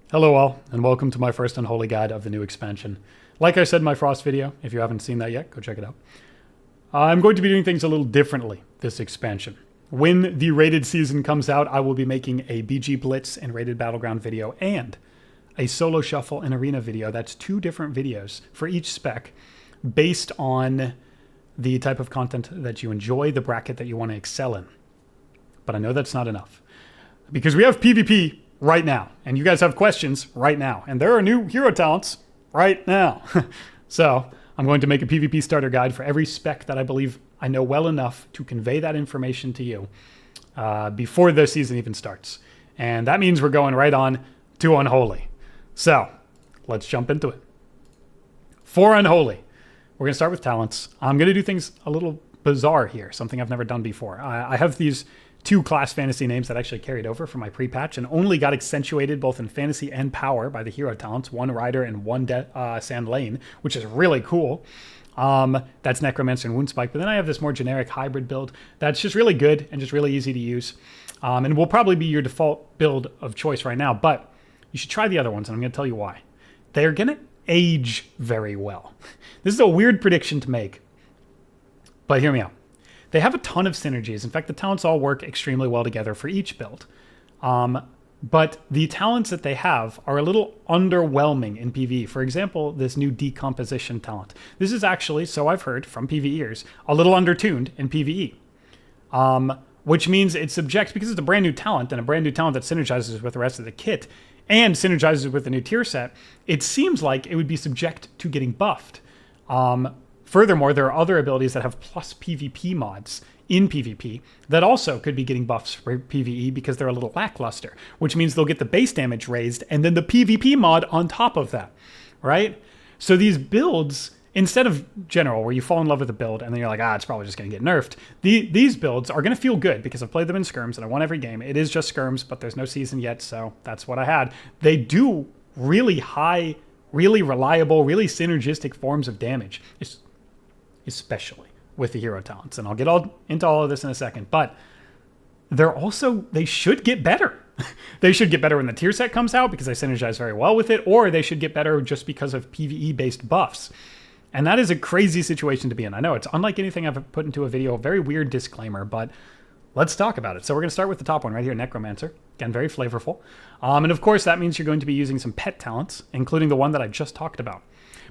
Hello all, and welcome to my first Unholy guide of the new expansion. Like I said in my Frost video, if you haven't seen that yet, go check it out. I'm going to be doing things a little differently this expansion. When the rated season comes out, I will be making a BG Blitz and rated Battleground video and a solo shuffle and arena video. That's two different videos for each spec based on the type of content that you enjoy, the bracket that you want to excel in. But I know that's not enough because we have PvP right now, and you guys have questions right now, and there are new hero talents right now. So I'm going to make a PvP starter guide for every spec that I believe I know well enough to convey that information to you before the season even starts. And that means we're going right on to Unholy. So let's jump into it. For Unholy, we're going to start with talents. I'm going to do things a little bizarre here, something I've never done before. I have these two class fantasy names that actually carried over from my pre-patch and only got accentuated both in fantasy and power by the hero talents, one Rider and one Sand Lane, which is really cool. That's Necromancer and Woundspike. But then I have this more generic hybrid build that's just really good and just really easy to use. And will probably be your default build of choice right now, but you should try the other ones, and I'm going to tell you why. They're going to age very well. This is a weird prediction to make, but hear me out. They have a ton of synergies. In fact, the talents all work extremely well together for each build. But the talents that they have are a little underwhelming in PvE. For example, this new decomposition talent. This is actually, so I've heard from PvEers, a little undertuned in PvE. Which means it's subject, because it's a brand new talent, and a brand new talent that synergizes with the rest of the kit, and synergizes with the new tier set, it seems like it would be subject to getting buffed. Furthermore, there are other abilities that have plus PvP mods in PvP that also could be getting buffs for PvE because they're a little lackluster, which means they'll get the base damage raised and then the PvP mod on top of that, right? So these builds, instead of general, where you fall in love with a build and then you're like, it's probably just going to get nerfed, these builds are going to feel good because I've played them in skirms and I won every game. It is just skirms, but there's no season yet, so that's what I had. They do really high, really reliable, really synergistic forms of damage. Especially with the hero talents. And I'll get into all of this in a second, but they should get better. They should get better when the tier set comes out because they synergize very well with it, or they should get better just because of PvE-based buffs. And that is a crazy situation to be in. I know it's unlike anything I've put into a video, a very weird disclaimer, but let's talk about it. So we're going to start with the top one right here, Necromancer. Again, very flavorful. And of course, that means you're going to be using some pet talents, including the one that I just talked about.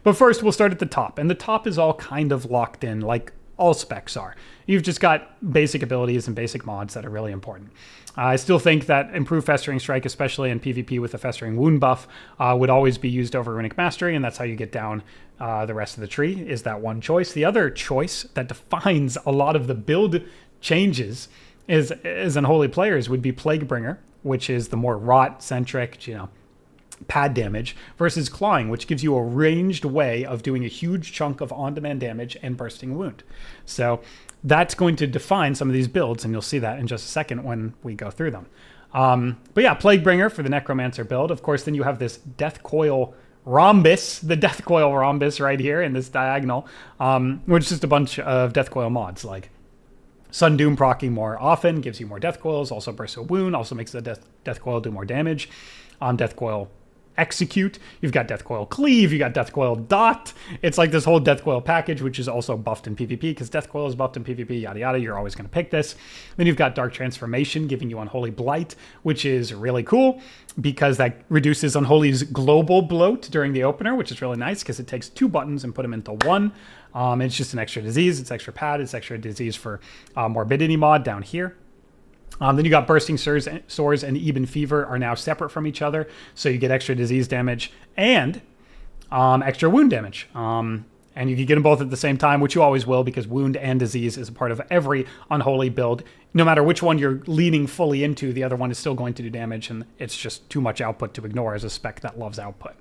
But first, we'll start at the top. And the top is all kind of locked in, like all specs are. You've just got basic abilities and basic mods that are really important. I still think that improved Festering Strike, especially in PvP with the Festering Wound buff, would always be used over Runic Mastery, and that's how you get down the rest of the tree, is that one choice. The other choice that defines a lot of the build changes as Unholy players would be Plaguebringer, which is the more rot-centric, pad damage, versus Clawing, which gives you a ranged way of doing a huge chunk of on-demand damage and bursting wound. So that's going to define some of these builds, and you'll see that in just a second when we go through them. But yeah, Plaguebringer for the Necromancer build. Of course, then you have this Death Coil Rhombus, the Death Coil Rhombus right here in this diagonal, which is just a bunch of Death Coil mods, like Sudden Doom proccing more often, gives you more Death Coils, also bursts a wound, also makes the Death Coil do more damage. Death Coil Execute, you've got Death Coil Cleave, you got Death Coil Dot. It's like this whole Death Coil package, which is also buffed in PvP because Death Coil is buffed in PvP, yada yada. You're always going to pick this. Then you've got Dark Transformation, giving you Unholy Blight, which is really cool because that reduces Unholy's global bloat during the opener, which is really nice because it takes two buttons and put them into one. It's just an extra disease, it's extra pad, it's extra disease for Morbidity mod down here. Then you got Bursting Sores and Eben Fever are now separate from each other, so you get extra disease damage and extra wound damage. And you can get them both at the same time, which you always will because wound and disease is a part of every Unholy build. No matter which one you're leaning fully into, the other one is still going to do damage, and it's just too much output to ignore as a spec that loves output.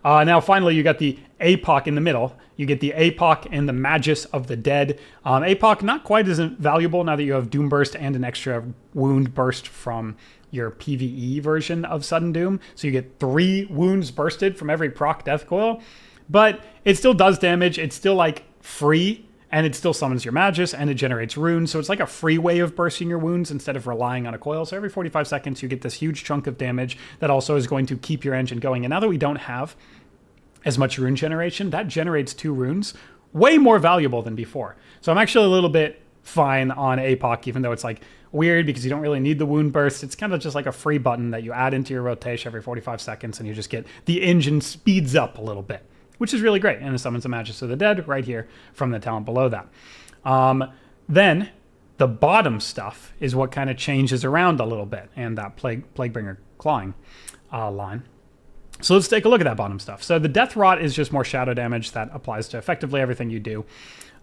Now, finally, you got the APOC in the middle. You get the APOC and the Magus of the Dead. APOC, not quite as valuable now that you have Doom Burst and an extra wound burst from your PvE version of Sudden Doom. So you get 3 wounds bursted from every proc Death Coil. But it still does damage. It's still, like, free and it still summons your Magus, and it generates runes. So it's like a free way of bursting your wounds instead of relying on a coil. So every 45 seconds, you get this huge chunk of damage that also is going to keep your engine going. And now that we don't have as much rune generation, that generates 2 runes, way more valuable than before. So I'm actually a little bit fine on APOC, even though it's like weird because you don't really need the wound burst. It's kind of just like a free button that you add into your rotation every 45 seconds, and you just get the engine speeds up a little bit, which is really great. And it summons the Magus of the Dead right here from the talent below that. Then the bottom stuff is what kind of changes around a little bit, and that Plaguebringer Clawing line. So let's take a look at that bottom stuff. So the Death Rot is just more shadow damage that applies to effectively everything you do.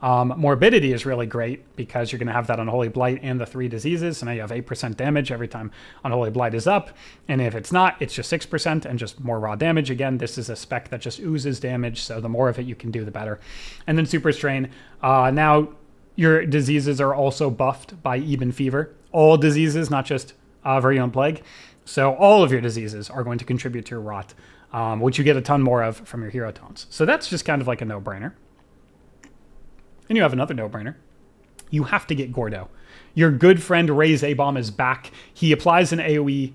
Morbidity is really great because you're going to have that Unholy Blight and the 3 diseases. So now you have 8% damage every time Unholy Blight is up. And if it's not, it's just 6% and just more raw damage. Again, this is a spec that just oozes damage, so the more of it you can do, the better. And then Super Strain. Now your diseases are also buffed by Even Fever. All diseases, not just Virulent Plague. So all of your diseases are going to contribute to your rot, which you get a ton more of from your hero tones. So that's just kind of like a no-brainer. And you have another no-brainer. You have to get Gordo. Your good friend Raise A-Bomb is back. He applies an AoE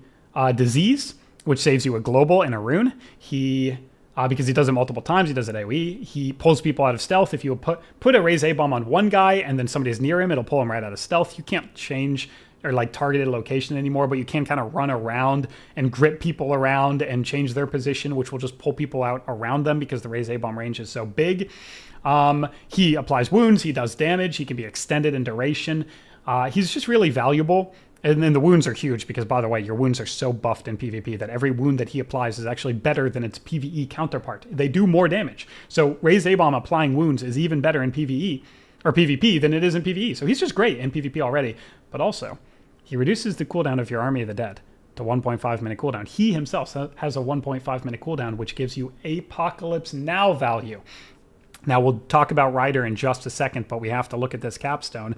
disease, which saves you a global and a rune. Because he does it multiple times, he does it AoE. He pulls people out of stealth. If you put a Raise A-Bomb on one guy and then somebody's near him, it'll pull him right out of stealth. You can't change or like targeted location anymore, but you can kind of run around and grip people around and change their position, which will just pull people out around them because the Raise A-Bomb range is so big. He applies wounds, he does damage, he can be extended in duration. He's just really valuable. And then the wounds are huge because, by the way, your wounds are so buffed in PvP that every wound that he applies is actually better than its PvE counterpart. They do more damage. So Raise A-Bomb applying wounds is even better in PvE or PvP than it is in PvE. So he's just great in PvP already. But also, he reduces the cooldown of your Army of the Dead to 1.5 minute cooldown. He himself has a 1.5 minute cooldown, which gives you Apocalypse Now value. Now, we'll talk about Rider in just a second, but we have to look at this capstone.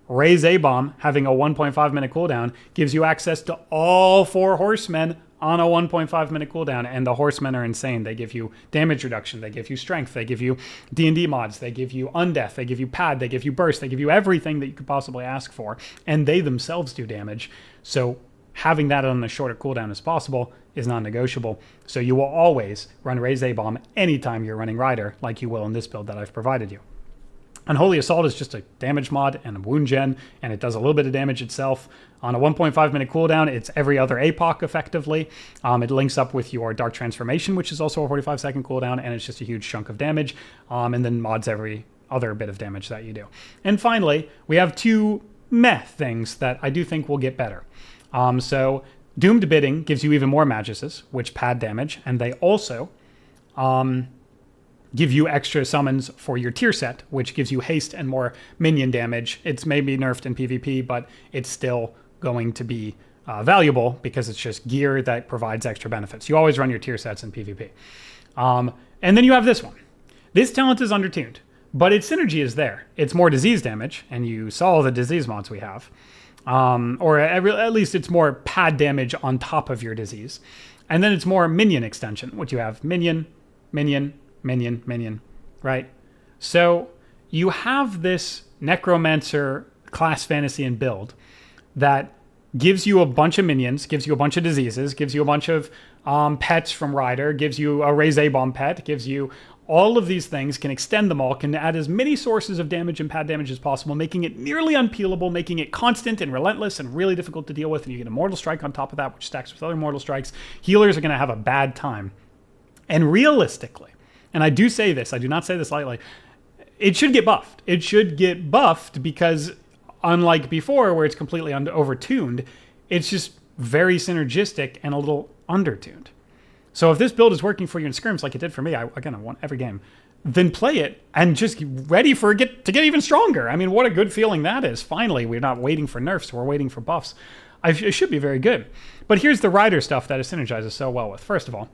Raise A-Bomb, having a 1.5 minute cooldown, gives you access to all 4 horsemen on a 1.5 minute cooldown, and the horsemen are insane. They give you damage reduction, they give you strength, they give you D&D mods, they give you undeath, they give you pad, they give you burst, they give you everything that you could possibly ask for, and they themselves do damage. So having that on as short a cooldown as possible is non-negotiable. So you will always run Raise A-Bomb anytime you're running Rider, like you will in this build that I've provided you. Unholy Assault is just a damage mod and a wound gen, and it does a little bit of damage itself. On a 1.5 minute cooldown, it's every other APOC effectively. It links up with your Dark Transformation, which is also a 45 second cooldown, and it's just a huge chunk of damage, and then mods every other bit of damage that you do. And finally, we have 2 meh things that I do think will get better. So Doomed Bidding gives you even more Maguses, which pad damage, and they also give you extra summons for your tier set, which gives you haste and more minion damage. It's maybe nerfed in PvP, but it's still going to be valuable because it's just gear that provides extra benefits. You always run your tier sets in PvP. And then you have this one. This talent is undertuned, but its synergy is there. It's more disease damage, and you saw all the disease mods we have. Or at least it's more pad damage on top of your disease. And then it's more minion extension, which you have minion, minion, minion, minion, right? So you have this Necromancer class fantasy and build that gives you a bunch of minions, gives you a bunch of diseases, gives you a bunch of pets from Rider, gives you a Raise A-Bomb pet, gives you all of these things, can extend them all, can add as many sources of damage and pad damage as possible, making it nearly unpeelable, making it constant and relentless and really difficult to deal with. And you get a Mortal Strike on top of that, which stacks with other Mortal Strikes. Healers are going to have a bad time. And realistically, and I do say this, I do not say this lightly, it should get buffed. It should get buffed because unlike before where it's completely overtuned, it's just very synergistic and a little undertuned. So if this build is working for you in scrims like it did for me, I want every game, then play it and just ready for it to get even stronger. I mean, what a good feeling that is. Finally, we're not waiting for nerfs, we're waiting for buffs. It should be very good. But here's the Rider stuff that it synergizes so well with. First of all,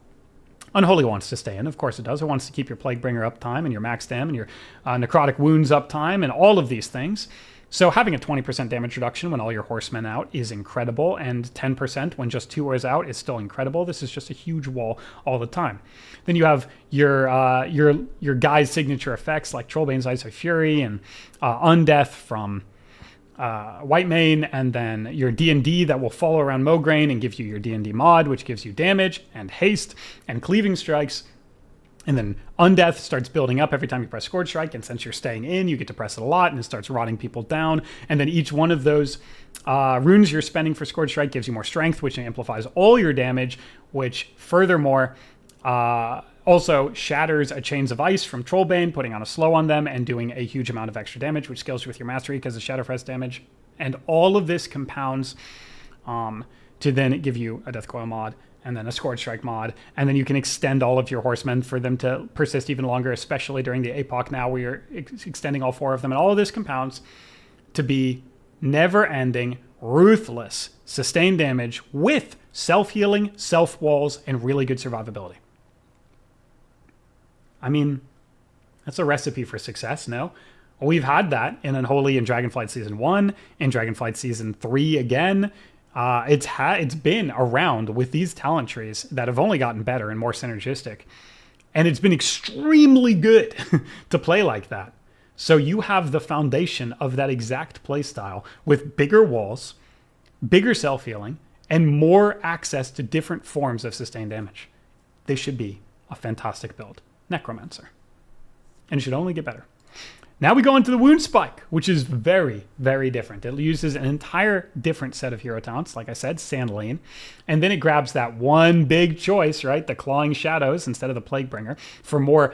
Unholy wants to stay in. Of course it does. It wants to keep your Plaguebringer uptime and your max dam and your necrotic wounds uptime and all of these things. So having a 20% damage reduction when all your horsemen out is incredible, and 10% when just 2 is out is still incredible. This is just a huge wall all the time. Then you have your guy's signature effects like Trollbane's Ice of Fury and Undeath from Whitemane, and then your D&D that will follow around Mograine and give you your D&D mod, which gives you damage and haste and cleaving strikes. And then Undeath starts building up every time you press Scourge Strike, and since you're staying in, you get to press it a lot, and it starts rotting people down. And then each one of those runes you're spending for Scourge Strike gives you more strength, which amplifies all your damage, which furthermore also shatters a Chains of Ice from Trollbane, putting on a slow on them and doing a huge amount of extra damage, which scales with your mastery because of Shadowpress damage. And all of this compounds to then give you a Death Coil mod, and then a Scourge Strike mod, and then you can extend all of your horsemen for them to persist even longer, especially during the APOC now where you're extending all 4 of them. And all of this compounds to be never-ending, ruthless, sustained damage with self-healing, self-walls, and really good survivability. I mean, that's a recipe for success, no? We've had that in Unholy in Dragonflight Season 1, in Dragonflight Season 3 again. It's been around with these talent trees that have only gotten better and more synergistic. And it's been extremely good to play like that. So you have the foundation of that exact play style with bigger walls, bigger self-healing, and more access to different forms of sustained damage. This should be a fantastic build. Necromancer. And it should only get better. Now we go into the Woundspike, which is very, very different. It uses an entire different set of hero talents, like I said, Sand Lane. And then it grabs that one big choice, right? The Clawing Shadows instead of the Plaguebringer for more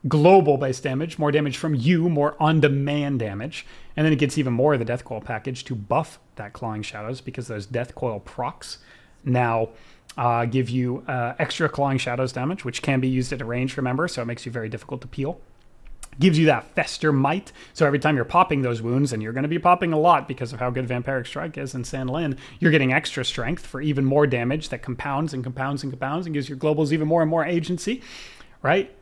global-based damage, more damage from you, more on-demand damage. And then it gets even more of the Death Coil package to buff that Clawing Shadows because those Death Coil procs now give you extra Clawing Shadows damage, which can be used at a range, remember, so it makes you very difficult to peel. Gives you that Fester Might, so every time you're popping those wounds, and you're going to be popping a lot because of how good Vampiric Strike is in San Lin, you're getting extra strength for even more damage that compounds and compounds and compounds and gives your globals even more and more agency, right?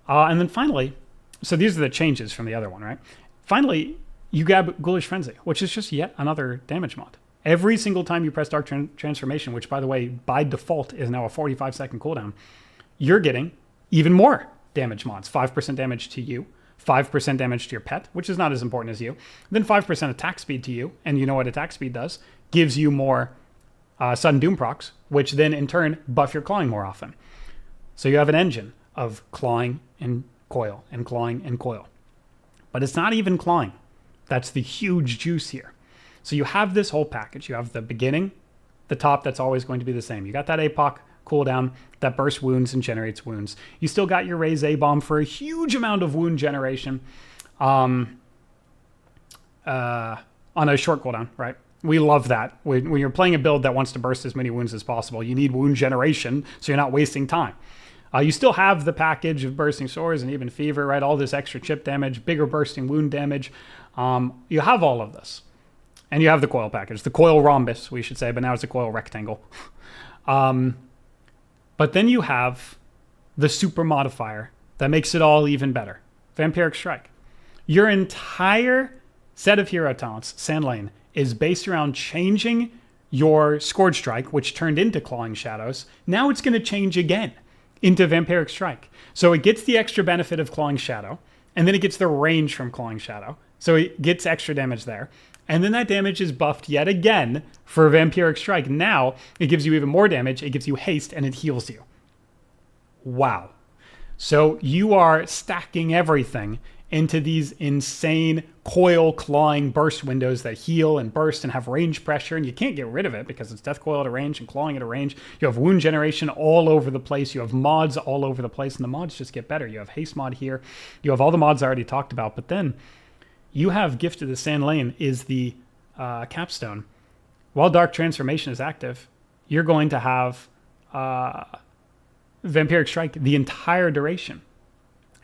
And then finally, so these are the changes from the other one, right? Finally, you grab Ghoulish Frenzy, which is just yet another damage mod. Every single time you press Dark Transformation, which by the way, by default is now a 45-second cooldown, you're getting even more damage mods. 5% damage to you, 5% damage to your pet, which is not as important as you, then 5% attack speed to you, and you know what attack speed does? Gives you more Sudden Doom procs, which then in turn buff your clawing more often. So you have an engine of clawing and coil and clawing and coil. But it's not even clawing. That's the huge juice here. So you have this whole package. You have the beginning, the top that's always going to be the same. You got that APOC cooldown that bursts wounds and generates wounds. You still got your Raise A-Bomb for a huge amount of wound generation on a short cooldown, right? We love that. When you're playing a build that wants to burst as many wounds as possible, you need wound generation so you're not wasting time. You still have the package of Bursting Sores and even Fever, right? All this extra chip damage, bigger bursting wound damage. You have all of this. And you have the coil package, the coil rhombus, we should say, but now it's a coil rectangle. But then you have the super modifier that makes it all even better. Vampiric Strike. Your entire set of hero talents, Sand Lane, is based around changing your Scourge Strike, which turned into Clawing Shadows. Now it's going to change again into Vampiric Strike. So it gets the extra benefit of Clawing Shadow, and then it gets the range from Clawing Shadow. So it gets extra damage there. And then that damage is buffed yet again for Vampiric Strike. Now it gives you even more damage, it gives you haste, and it heals you. Wow. So you are stacking everything into these insane coil clawing burst windows that heal and burst and have range pressure, and you can't get rid of it because it's Death Coil at a range and clawing at a range. You have wound generation all over the place. You have mods all over the place, and the mods just get better. You have haste mod here. You have all the mods I already talked about, but then you have Gift of the Sand Lane is the capstone. While Dark Transformation is active, you're going to have Vampiric Strike the entire duration.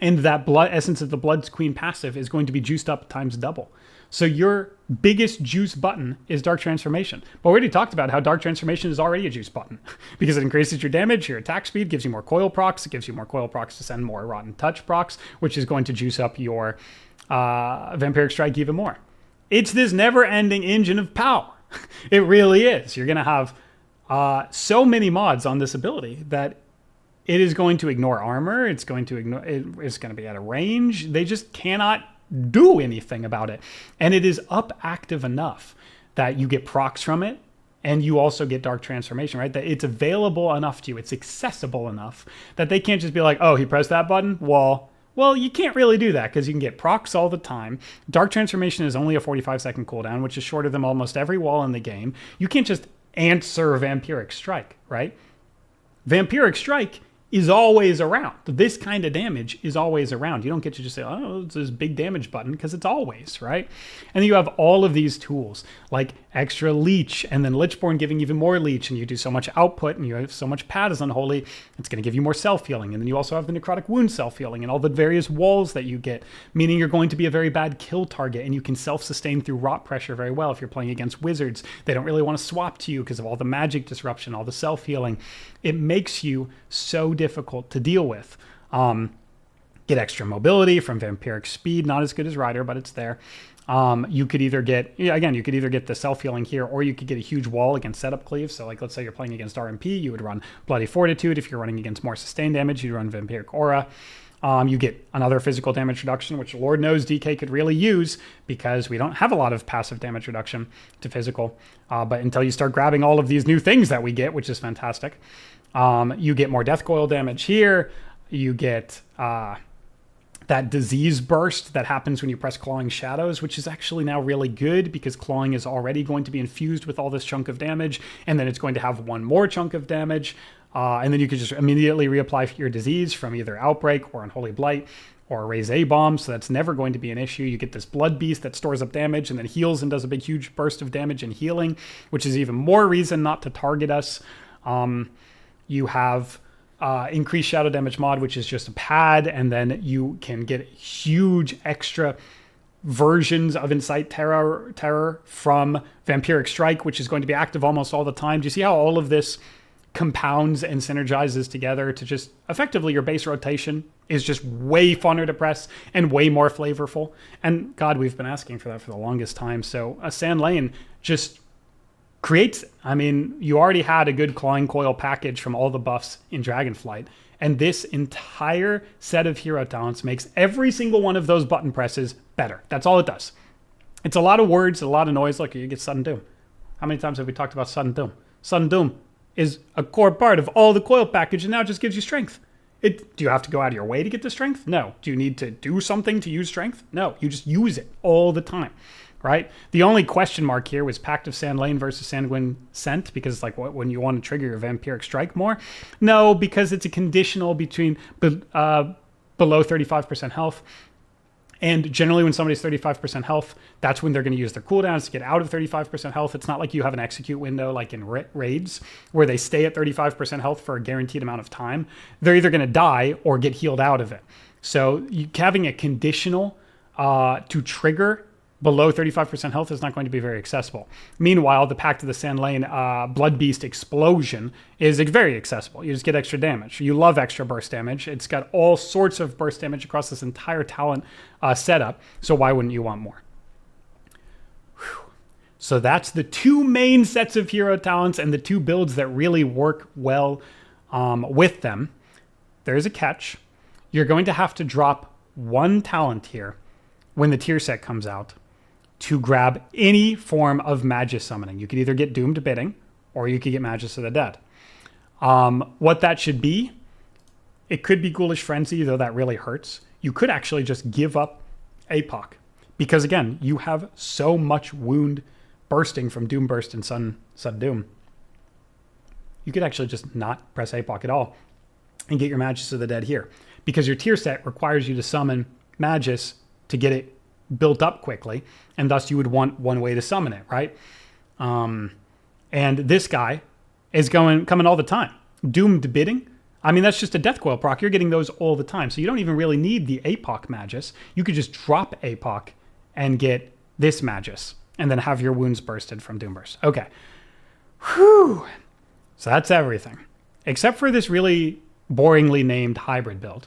And that blood Essence of the Blood's Queen passive is going to be juiced up times double. So your biggest juice button is Dark Transformation. But we already talked about how Dark Transformation is already a juice button because it increases your damage, your attack speed, gives you more coil procs, it gives you more coil procs to send more Rotten Touch procs, which is going to juice up your Vampiric Strike even more. It's this never-ending engine of power. It really is. You're going to have so many mods on this ability that it is going to ignore armor. It's going to it's going to be out of range. They just cannot do anything about it. And it is up active enough that you get procs from it, and you also get Dark Transformation, right? That it's available enough to you. It's accessible enough that they can't just be like, oh, he pressed that button? Well, you can't really do that because you can get procs all the time. Dark Transformation is only a 45-second cooldown, which is shorter than almost every wall in the game. You can't just answer Vampiric Strike, right? Vampiric Strike is always around. This kind of damage is always around. You don't get to just say, oh, it's this big damage button, because it's always, right? And then you have all of these tools, like extra leech, and then Lichborn giving even more leech, and you do so much output, and you have so much pad as Unholy, it's going to give you more self-healing. And then you also have the necrotic wound self-healing, and all the various walls that you get, meaning you're going to be a very bad kill target, and you can self-sustain through rot pressure very well if you're playing against wizards. They don't really want to swap to you because of all the magic disruption, all the self-healing. It makes you so difficult to deal with. Get extra mobility from Vampiric Speed, not as good as Rider, but it's there. You could either get, you could either get the self-healing here, or you could get a huge wall against setup cleave. So like, let's say you're playing against RMP, you would run Bloody Fortitude. If you're running against more sustained damage, you'd run Vampiric Aura. You get another physical damage reduction, which Lord knows DK could really use, because we don't have a lot of passive damage reduction to physical. But until you start grabbing all of these new things that we get, which is fantastic. You get more Death Coil damage here. You get that disease burst that happens when you press Clawing Shadows, which is actually now really good, because Clawing is already going to be infused with all this chunk of damage, and then it's going to have one more chunk of damage. And then you can just immediately reapply your disease from either Outbreak or Unholy Blight or Raise A Bomb, so that's never going to be an issue. You get this Blood Beast that stores up damage and then heals and does a big, huge burst of damage and healing, which is even more reason not to target us. You have increased Shadow Damage mod, which is just a pad, and then you can get huge extra versions of Incite Terror from Vampiric Strike, which is going to be active almost all the time. Do you see how all of this compounds and synergizes together to just effectively your base rotation is just way funner to press and way more flavorful? And God, we've been asking for that for the longest time. So a Sand Lane just creates, I mean, you already had a good Clawing Coil package from all the buffs in Dragonflight, and this entire set of hero talents makes every single one of those button presses better. That's all it does. It's a lot of words, a lot of noise. Look, you get Sudden Doom. How many times have we talked about Sudden Doom? Sudden Doom is a core part of all the coil package, and now it just gives you strength. Do you have to go out of your way to get the strength? No. Do you need to do something to use strength? No. You just use it all the time, right? The only question mark here was Pact of Sand Lane versus Sanguine Scent, because it's like when you want to trigger your Vampiric Strike more. No, because it's a conditional between below 35% health. And generally when somebody's 35% health, that's when they're going to use their cooldowns to get out of 35% health. It's not like you have an execute window like in raids where they stay at 35% health for a guaranteed amount of time. They're either going to die or get healed out of it. So having a conditional to trigger below 35% health is not going to be very accessible. Meanwhile, the Pact of the Sand Lane Blood Beast Explosion is very accessible. You just get extra damage. You love extra burst damage. It's got all sorts of burst damage across this entire talent setup, so why wouldn't you want more? Whew. So that's the two main sets of hero talents and the two builds that really work well with them. There's a catch. You're going to have to drop one talent here when the tier set comes out to grab any form of Magus summoning. You could either get Doomed Bidding, or you could get Magus of the Dead. What that should be, it could be Ghoulish Frenzy, though that really hurts. You could actually just give up APOC, because again, you have so much wound bursting from Doom Burst and Sun Doom. You could actually just not press APOC at all and get your Magus of the Dead here, because your tier set requires you to summon Magus to get it built up quickly, and thus you would want one way to summon it, right? And this guy is coming all the time. Doomed Bidding, I mean, that's just a Death Coil proc. You're getting those all the time, so you don't even really need the APOC Magus. You could just drop APOC and get this Magus, and then have your wounds bursted from Doom Burst. Okay. Whew. So that's everything, except for this really boringly named hybrid build,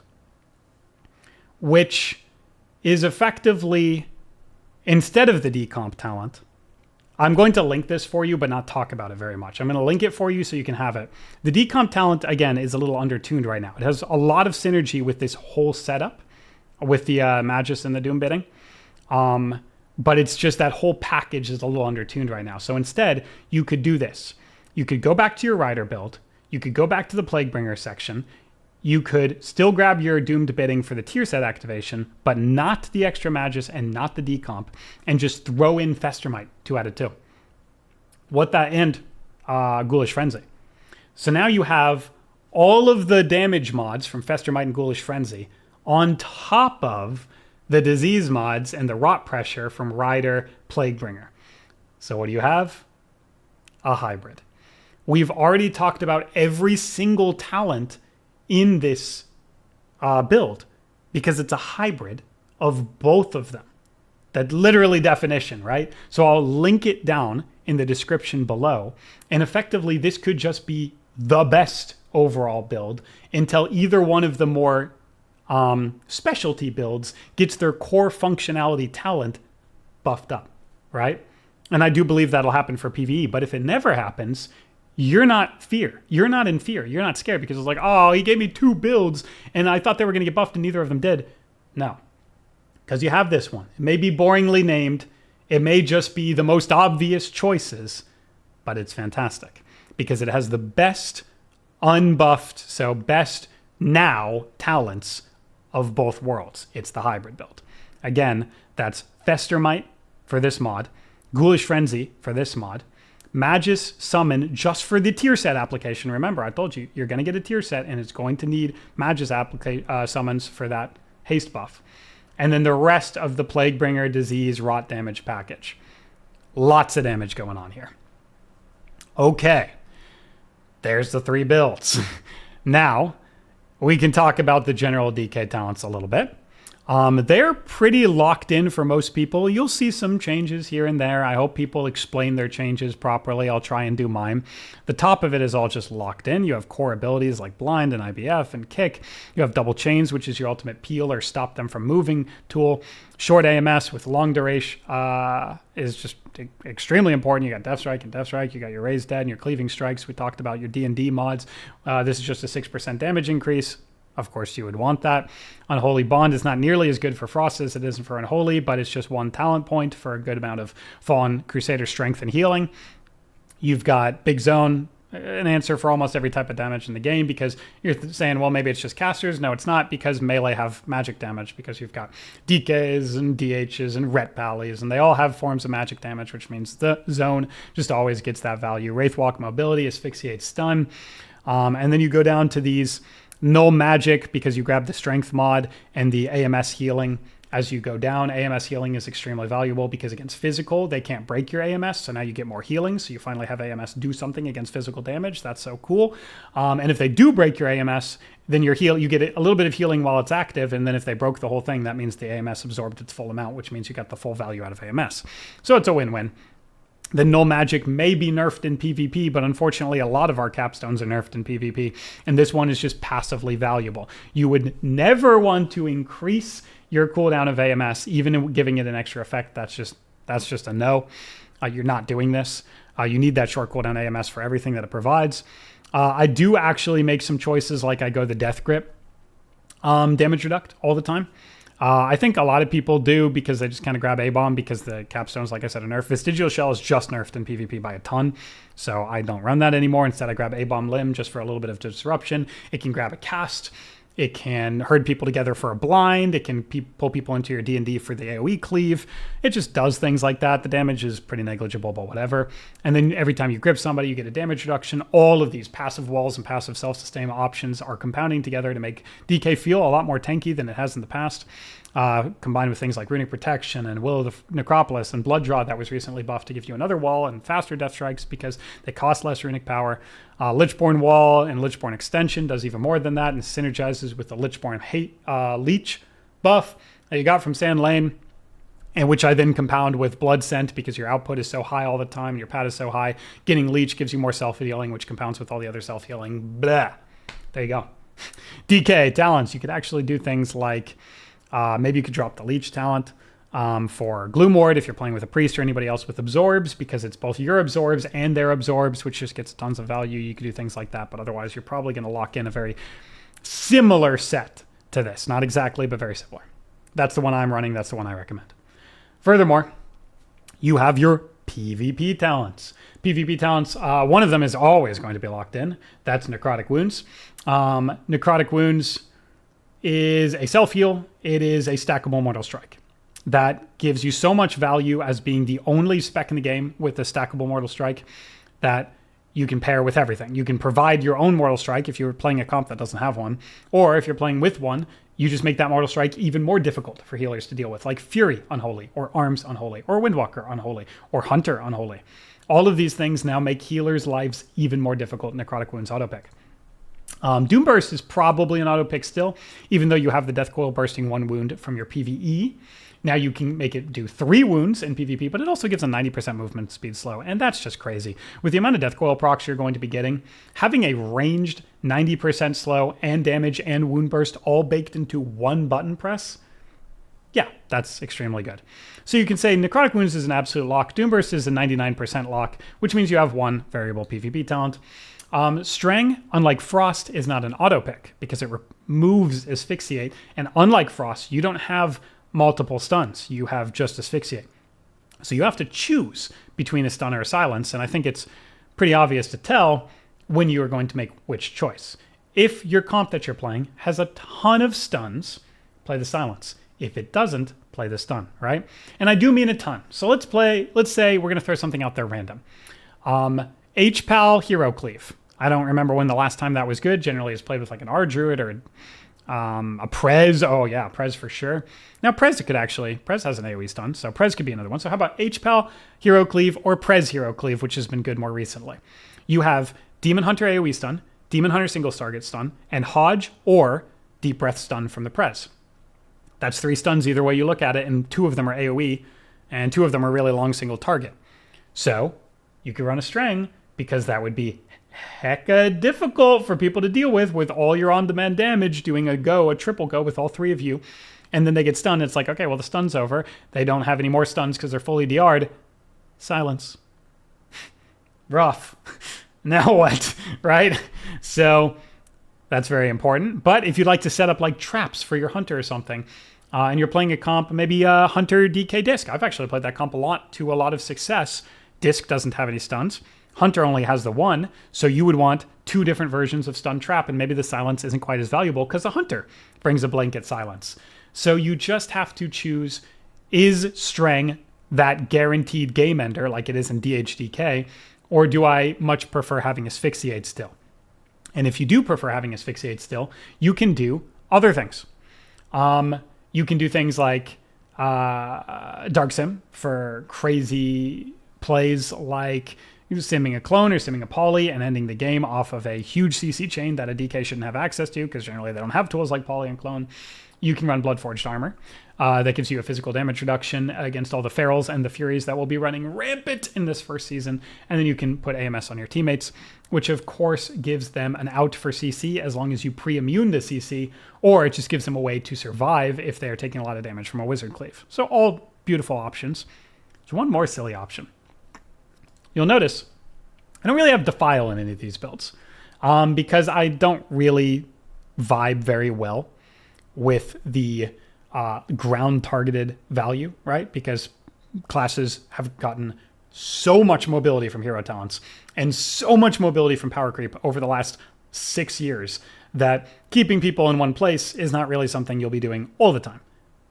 which is effectively instead of the decomp talent. I'm going to link this for you, but not talk about it very much. I'm going to link it for you so you can have it. The decomp talent, again, is a little undertuned right now. It has a lot of synergy with this whole setup, with the Magus and the Doom bidding. But it's just that whole package is a little undertuned right now. So instead, you could do this. You could go back to your Rider build. You could go back to the Plaguebringer section. You could still grab your Doomed bidding for the tier set activation, but not the extra Magus and not the decomp, and just throw in Festermite 2 out of 2. What that and Ghoulish Frenzy. So now you have all of the damage mods from Festermite and Ghoulish Frenzy on top of the disease mods and the rot pressure from Rider Plaguebringer. So what do you have? A hybrid. We've already talked about every single talent in this build because it's a hybrid of both of them. That literally definition, right? So I'll link it down in the description below. And effectively, this could just be the best overall build until either one of the more specialty builds gets their core functionality talent buffed up, right? And I do believe that'll happen for PvE. But if it never happens, you're not in fear. You're not scared because it's like, oh, he gave me 2 builds and I thought they were going to get buffed and neither of them did. No, because you have this one. It may be boringly named. It may just be the most obvious choices, but it's fantastic because it has the best unbuffed, so best now talents of both worlds. It's the hybrid build. Again, that's Festermite for this mod, Ghoulish Frenzy for this mod, Magus Summon just for the tier set application. Remember, I told you, you're going to get a tier set and it's going to need Magus summons for that haste buff. And then the rest of the Plaguebringer disease rot damage package. Lots of damage going on here. Okay, there's the 3 builds. Now, we can talk about the general DK talents a little bit. They're pretty locked in for most people. You'll see some changes here and there. I hope people explain their changes properly. I'll try and do mine. The top of it is all just locked in. You have core abilities like Blind and IBF and Kick. You have Double Chains, which is your ultimate peel or stop them from moving tool. Short AMS with long duration is just extremely important. You got Death Strike and Death Strike. You got your Raised Dead and your Cleaving Strikes. We talked about your D&D mods. This is just a 6% damage increase. Of course, you would want that. Unholy Bond is not nearly as good for Frost as it is for Unholy, but it's just 1 talent point for a good amount of Fallen Crusader strength and healing. You've got Big Zone, an answer for almost every type of damage in the game because you're saying, well, maybe it's just casters. No, it's not because melee have magic damage because you've got DKs and DHs and Ret Pallies, and they all have forms of magic damage, which means the zone just always gets that value. Wraithwalk Mobility, Asphyxiate Stun. And then you go down to these no magic because you grab the strength mod and the AMS healing as you go down. AMS healing is extremely valuable because against physical, they can't break your AMS. So now you get more healing. So you finally have AMS do something against physical damage. That's so cool. And if they do break your AMS, then you get a little bit of healing while it's active. And then if they broke the whole thing, that means the AMS absorbed its full amount, which means you got the full value out of AMS. So it's a win-win. The null magic may be nerfed in PvP, but unfortunately a lot of our capstones are nerfed in PvP, and this one is just passively valuable. You would never want to increase your cooldown of AMS, even giving it an extra effect. That's just a no. You're not doing this. You need that short cooldown AMS for everything that it provides. I do actually make some choices, like I go the Death Grip damage reduct all the time. I think a lot of people do because they just kind of grab A-Bomb because the capstones, like I said, are nerfed. Vestigial Shell is just nerfed in PvP by a ton, so I don't run that anymore. Instead, I grab A-Bomb Limb just for a little bit of disruption. It can grab a cast. It can herd people together for a blind. It can pull people into your D&D for the AoE cleave. It just does things like that. The damage is pretty negligible, but whatever. And then every time you grip somebody, you get a damage reduction. All of these passive walls and passive self-sustain options are compounding together to make DK feel a lot more tanky than it has in the past. Combined with things like Runic Protection and Will of the Necropolis and Blood Draw that was recently buffed to give you another wall and faster death strikes because they cost less runic power. Lichborn Wall and Lichborn Extension does even more than that and synergizes with the Lichborn Leech buff that you got from Sand Lane, and which I then compound with Blood Scent because your output is so high all the time, your pad is so high. Getting Leech gives you more self-healing, which compounds with all the other self-healing. Blah. There you go. DK talents. You could actually do things like maybe you could drop the Leech talent. For Gloomward, if you're playing with a priest or anybody else with absorbs, because it's both your absorbs and their absorbs, which just gets tons of value, you can do things like that. But otherwise, you're probably going to lock in a very similar set to this. Not exactly, but very similar. That's the one I'm running. That's the one I recommend. Furthermore, you have your PvP talents. PvP talents, one of them is always going to be locked in. That's Necrotic Wounds. Necrotic Wounds is a self-heal. It is a stackable Mortal Strike. That gives you so much value as being the only spec in the game with a stackable Mortal Strike that you can pair with everything. You can provide your own Mortal Strike if you're playing a comp that doesn't have one, or if you're playing with one, you just make that Mortal Strike even more difficult for healers to deal with, like Fury Unholy, or Arms Unholy, or Windwalker Unholy, or Hunter Unholy. All of these things now make healers' lives even more difficult in Necrotic Wounds auto pick. Doomburst is probably an auto pick still, even though you have the Death Coil bursting 1 wound from your PvE. Now you can make it do 3 wounds in PvP, but it also gives a 90% movement speed slow, and that's just crazy. With the amount of Death Coil procs you're going to be getting, having a ranged 90% slow and damage and wound burst all baked into one button press, yeah, that's extremely good. So you can say Necrotic Wounds is an absolute lock, Doomburst is a 99% lock, which means you have 1 variable PvP talent. Strang, unlike Frost, is not an auto pick because it removes Asphyxiate, and unlike Frost, you don't have multiple stuns. You have just Asphyxiate. So you have to choose between a stun or a silence, and I think it's pretty obvious to tell when you are going to make which choice. If your comp that you're playing has a ton of stuns, play the silence. If it doesn't, play the stun, right? And I do mean a ton. So let's say we're going to throw something out there random. HPAL Hero Cleave. I don't remember when the last time that was good. Generally it's played with like an R-Druid or a Prez. Oh yeah, Prez for sure. Now Prez has an AoE stun, so Prez could be another one. So how about HPAL Hero Cleave or Prez Hero Cleave, which has been good more recently. You have Demon Hunter AoE stun, Demon Hunter single target stun, and Hodge or Deep Breath stun from the Prez. That's 3 stuns either way you look at it, and 2 of them are AoE, and 2 of them are really long single target. So you could run a Strang, because that would be hecka difficult for people to deal with all your on-demand damage, doing a triple go with all 3 of you, and then they get stunned. It's like, okay, well, the stun's over. They don't have any more stuns because they're fully DR'd. Silence. Rough. Now what, right? So that's very important. But if you'd like to set up like traps for your Hunter or something, and you're playing a comp, maybe Hunter DK Disc. I've actually played that comp to a lot of success. Disc doesn't have any stuns. Hunter only has the 1, so you would want 2 different versions of stun trap, and maybe the silence isn't quite as valuable because the Hunter brings a blanket silence. So you just have to choose, is Strang that guaranteed game ender like it is in DHDK, or do I much prefer having Asphyxiate still? And if you do prefer having Asphyxiate still, you can do other things. You can do things like Dark Sim for crazy plays like simming a clone or simming a poly and ending the game off of a huge CC chain that a DK shouldn't have access to because generally they don't have tools like poly and clone. You can run Bloodforged Armor. That gives you a physical damage reduction against all the Ferals and the Furies that will be running rampant in this first season. And then you can put AMS on your teammates, which of course gives them an out for CC as long as you pre-immune to CC, or it just gives them a way to survive if they are taking a lot of damage from a Wizard Cleave. So all beautiful options. There's one more silly option. You'll notice I don't really have DEFILE in any of these builds because I don't really vibe very well with the ground targeted value, right? Because classes have gotten so much mobility from hero talents and so much mobility from power creep over the last 6 years that keeping people in one place is not really something you'll be doing all the time.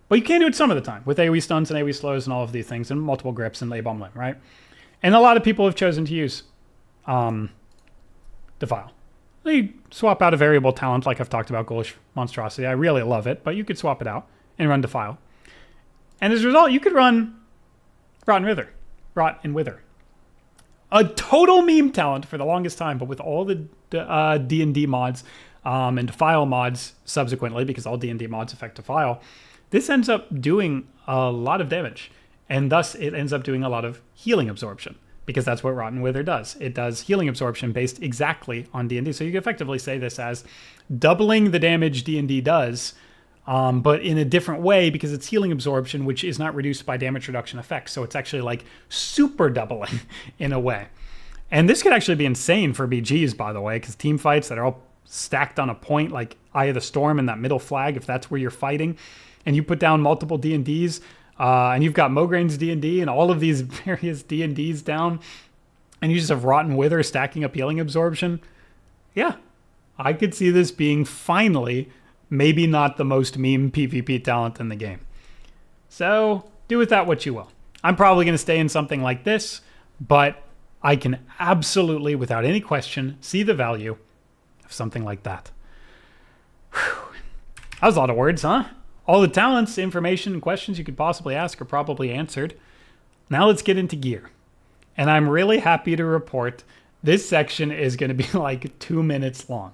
But you can do it some of the time with AoE stuns and AoE slows and all of these things and multiple grips and lay bomb limb, right? And a lot of people have chosen to use DEFILE. They swap out a variable talent like I've talked about, Ghoulish Monstrosity. I really love it, but you could swap it out and run DEFILE. And as a result, you could run Rot and Wither. A total meme talent for the longest time, but with all the D&D mods and DEFILE mods subsequently, because all D&D mods affect DEFILE, this ends up doing a lot of damage. And thus, it ends up doing a lot of healing absorption, because that's what Rot and Wither does. It does healing absorption based exactly on D&D. So you can effectively say this as doubling the damage D&D does but in a different way because it's healing absorption, which is not reduced by damage reduction effects. So it's actually like super doubling in a way. And this could actually be insane for BGs, by the way, because team fights that are all stacked on a point, like Eye of the Storm and that middle flag, if that's where you're fighting, and you put down multiple D&Ds, and you've got Mograin's D&D and all of these various D&Ds down, and you just have Rotten Wither stacking up healing absorption. Yeah, I could see this being finally maybe not the most meme PvP talent in the game. So do with that what you will. I'm probably going to stay in something like this, but I can absolutely, without any question, see the value of something like that. Whew. That was a lot of words, huh? All the talents, information, and questions you could possibly ask are probably answered. Now let's get into gear. And I'm really happy to report this section is going to be like 2 minutes long.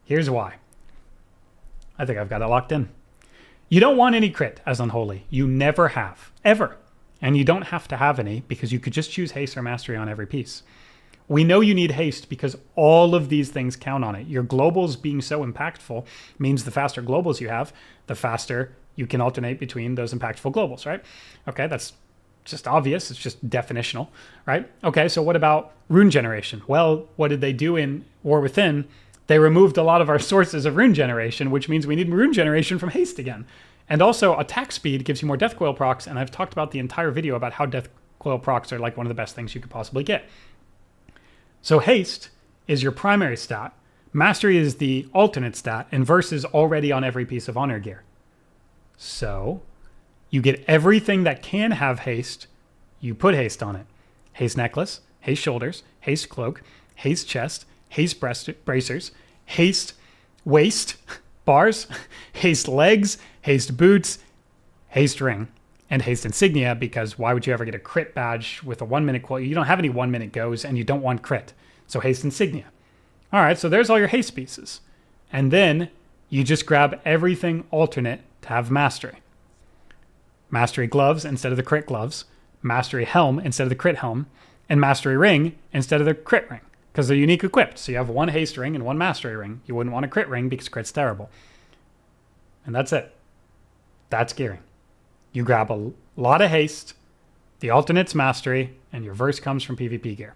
Here's why. I think I've got it locked in. You don't want any crit as Unholy. You never have, ever. And you don't have to have any because you could just choose haste or mastery on every piece. We know you need haste because all of these things count on it. Your globals being so impactful means the faster globals you have, the faster you can alternate between those impactful globals, right? Okay, that's just obvious. It's just definitional, right? Okay, so what about rune generation? Well, what did they do in War Within? They removed a lot of our sources of rune generation, which means we need rune generation from haste again. And also attack speed gives you more death coil procs, and I've talked about the entire video about how death coil procs are like one of the best things you could possibly get. So haste is your primary stat, mastery is the alternate stat, and verse is already on every piece of honor gear. So you get everything that can have haste, you put haste on it. Haste necklace, haste shoulders, haste cloak, haste chest, haste bracers, haste waist bars, haste legs, haste boots, haste ring, and haste insignia, because why would you ever get a crit badge with a 1 minute quote? You don't have any 1 minute goes and you don't want crit. So haste insignia. All right, so there's all your haste pieces. And then you just grab everything alternate to have mastery. Mastery gloves instead of the crit gloves, mastery helm instead of the crit helm, and mastery ring instead of the crit ring, because they're unique equipped. So you have one haste ring and one mastery ring. You wouldn't want a crit ring because crit's terrible. And that's it. That's gearing. You grab a lot of haste, the alternate's mastery, and your verse comes from PvP gear.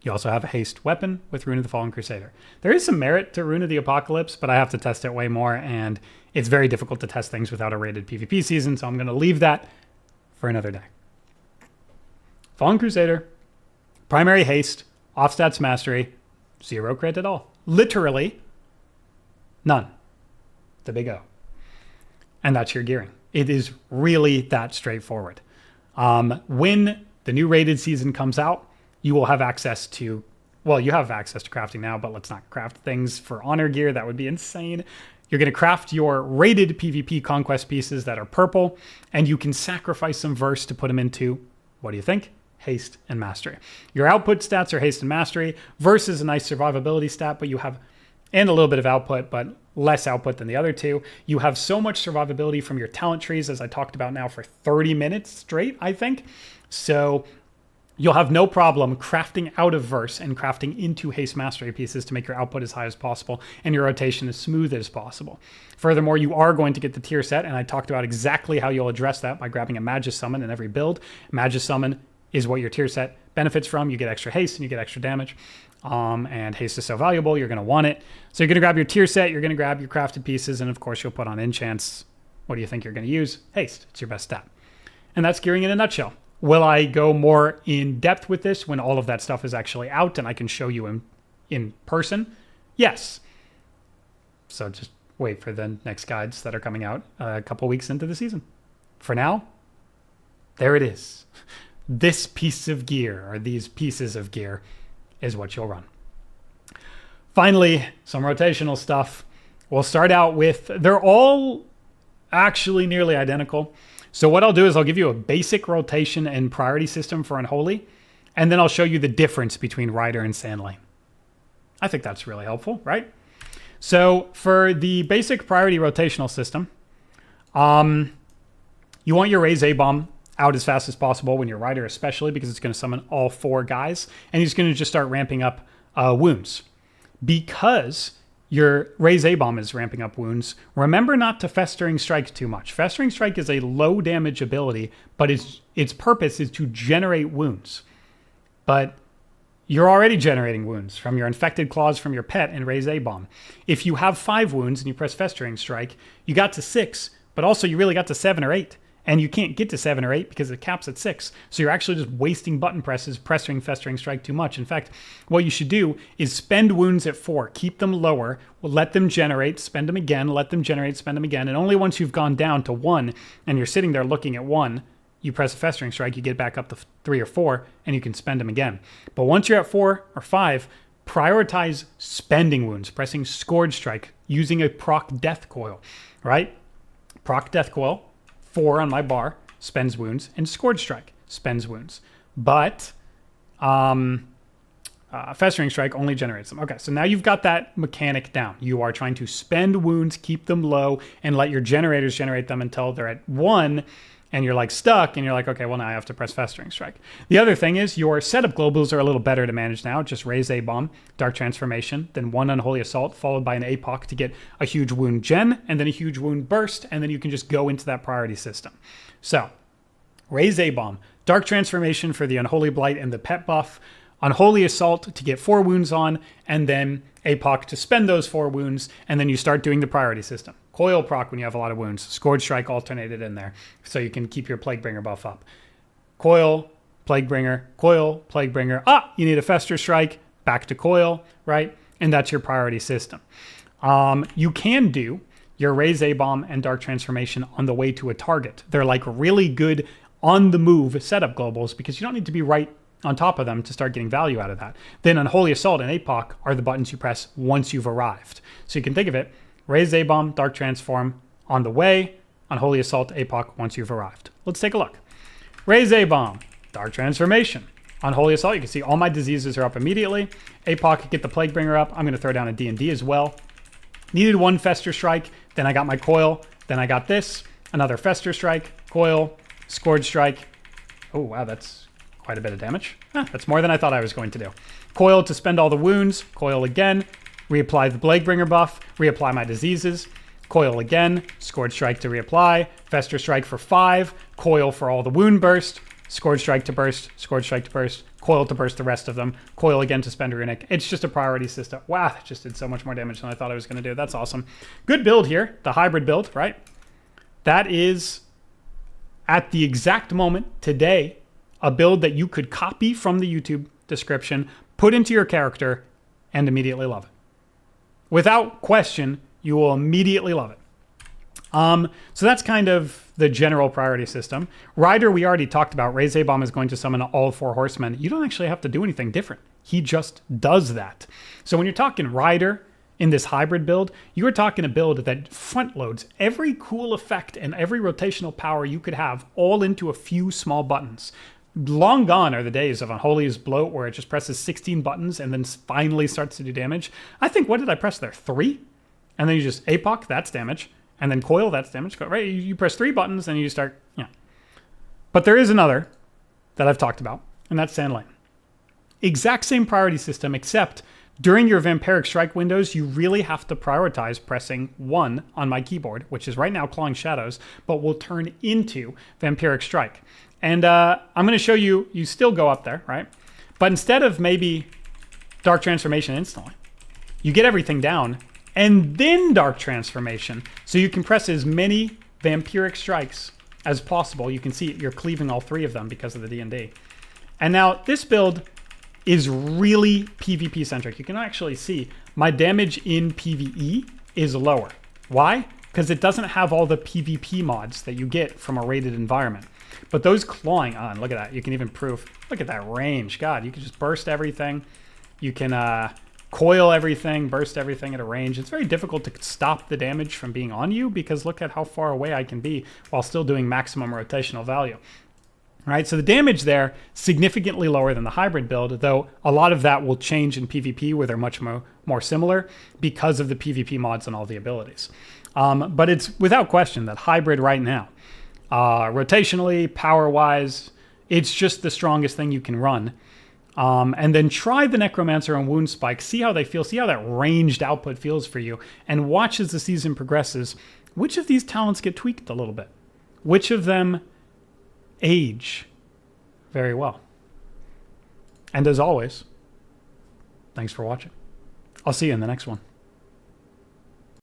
You also have a haste weapon with Rune of the Fallen Crusader. There is some merit to Rune of the Apocalypse, but I have to test it way more, and it's very difficult to test things without a rated PvP season, so I'm going to leave that for another day. Fallen Crusader, primary haste, offstats mastery, 0 crit at all. Literally, none. The big O. And that's your gearing. It is really that straightforward. When the new rated season comes out, you will have access to, well, you have access to crafting now, but let's not craft things for honor gear. That would be insane. You're going to craft your rated PvP conquest pieces that are purple, and you can sacrifice some verse to put them into, what do you think? Haste and mastery. Your output stats are haste and mastery. Verse is a nice survivability stat, but you have, and a little bit of output, but less output than the other two. You have so much survivability from your talent trees, as I talked about now for 30 minutes straight, I think. So you'll have no problem crafting out of verse and crafting into haste mastery pieces to make your output as high as possible and your rotation as smooth as possible. Furthermore, you are going to get the tier set, and I talked about exactly how you'll address that by grabbing a Magus Summon in every build. Magus Summon is what your tier set benefits from. You get extra haste and you get extra damage. And haste is so valuable, you're going to want it. So you're going to grab your tier set, you're going to grab your crafted pieces, and of course you'll put on enchants. What do you think you're going to use? Haste. It's your best stat. And that's gearing in a nutshell. Will I go more in depth with this when all of that stuff is actually out and I can show you in person? Yes. So just wait for the next guides that are coming out a couple weeks into the season. For now, there it is. This piece of gear, or these pieces of gear, is what you'll run. Finally, some rotational stuff. We'll start out with, they're all actually nearly identical. So what I'll do is I'll give you a basic rotation and priority system for Unholy, and then I'll show you the difference between Rider and Sandlane. I think that's really helpful, right? So for the basic priority rotational system, you want your Raise A-Bomb out as fast as possible when you're Rider, especially because it's going to summon all 4 guys, and he's going to just start ramping up wounds. Because your Raise A-Bomb is ramping up wounds. Remember not to Festering Strike too much. Festering Strike is a low damage ability, but its purpose is to generate wounds. But you're already generating wounds from your infected claws from your pet and Raise A-Bomb. If you have 5 wounds and you press Festering Strike, you got to 6, but also you really got to 7 or 8. And you can't get to 7 or 8 because it caps at 6. So you're actually just wasting button presses, pressing Festering Strike too much. In fact, what you should do is spend wounds at 4. Keep them lower. Let them generate. Spend them again. Let them generate. Spend them again. And only once you've gone down to 1 and you're sitting there looking at 1, you press a Festering Strike, you get back up to 3 or 4, and you can spend them again. But once you're at 4 or 5, prioritize spending wounds, pressing Scourge Strike, using a proc Death Coil, right? Proc Death Coil. 4 on my bar spends wounds, and Scourge Strike spends wounds. But Festering Strike only generates them. Okay, so now you've got that mechanic down. You are trying to spend wounds, keep them low, and let your generators generate them until they're at 1, and you're like stuck, and you're like, okay, well now I have to press Festering Strike. The other thing is your setup globals are a little better to manage now. Just Raise A-Bomb, Dark Transformation, then 1 Unholy Assault, followed by an APOC to get a huge wound gen, and then a huge wound burst, and then you can just go into that priority system. So, Raise A-Bomb, Dark Transformation for the Unholy Blight and the pet buff, Unholy Assault to get 4 wounds on, and then APOC to spend those 4 wounds, and then you start doing the priority system. Coil proc when you have a lot of wounds. Scourge Strike alternated in there, so you can keep your Plaguebringer buff up. Coil, Plaguebringer, Coil, Plaguebringer. You need a Fester Strike, back to Coil, right? And that's your priority system. You can do your Raise A-Bomb and Dark Transformation on the way to a target. They're like really good on-the-move setup globals because you don't need to be right on top of them to start getting value out of that. Then Unholy Assault and APOC are the buttons you press once you've arrived. So you can think of it, Raise A-Bomb, Dark Transform on the way, Unholy Assault, APOC once you've arrived. Let's take a look. Raise A-Bomb, Dark Transformation. Unholy Assault, you can see all my diseases are up immediately. APOC, get the Plaguebringer up. I'm going to throw down a D&D as well. Needed 1 Fester Strike, then I got my Coil, then I got this, another Fester Strike, Coil, Scourge Strike. Oh, wow, that's quite a bit of damage. That's more than I thought I was going to do. Coil to spend all the wounds, Coil again, reapply the Plaguebringer buff, reapply my diseases, Coil again, Scourge Strike to reapply, Fester Strike for 5, Coil for all the wound burst, Scourge Strike to burst, Scourge Strike to burst, Coil to burst the rest of them, Coil again to spend Runic. It's just a priority system. Wow, that just did so much more damage than I thought I was going to do. That's awesome. Good build here, the hybrid build, right? That is, at the exact moment today, a build that you could copy from the YouTube description, put into your character, and immediately love it. Without question, you will immediately love it. So that's kind of the general priority system. Rider, we already talked about. Raise A-Bomb is going to summon all 4 horsemen. You don't actually have to do anything different. He just does that. So when you're talking Rider in this hybrid build, you are talking a build that front loads every cool effect and every rotational power you could have all into a few small buttons. Long gone are the days of Unholy's Bloat where it just presses 16 buttons and then finally starts to do damage. I think, what did I press there? 3? And then you just APOC, that's damage. And then Coil, that's damage. Right? You press 3 buttons and you start, yeah. But there is another that I've talked about, and that's Sandlane. Exact same priority system, except during your Vampiric Strike windows, you really have to prioritize pressing 1 on my keyboard, which is right now Clawing Shadows, but will turn into Vampiric Strike. And I'm going to show you, you still go up there, right? But instead of maybe Dark Transformation instantly, you get everything down, and then Dark Transformation. So you can press as many Vampiric Strikes as possible. You can see you're cleaving all 3 of them because of the D&D. And now this build is really PvP centric. You can actually see my damage in PvE is lower. Why? Because it doesn't have all the PvP mods that you get from a rated environment. But those clawing on, look at that. You can even prove, look at that range. God, you can just burst everything. You can coil everything, burst everything at a range. It's very difficult to stop the damage from being on you because look at how far away I can be while still doing maximum rotational value. All right, so the damage there, significantly lower than the hybrid build, though a lot of that will change in PvP where they're much more similar because of the PvP mods and all the abilities. But it's without question that hybrid right now, rotationally, power-wise, it's just the strongest thing you can run. And then try the Necromancer and Woundspike, see how they feel, see how that ranged output feels for you, and watch as the season progresses, which of these talents get tweaked a little bit? Which of them age very well? And as always, thanks for watching. I'll see you in the next one.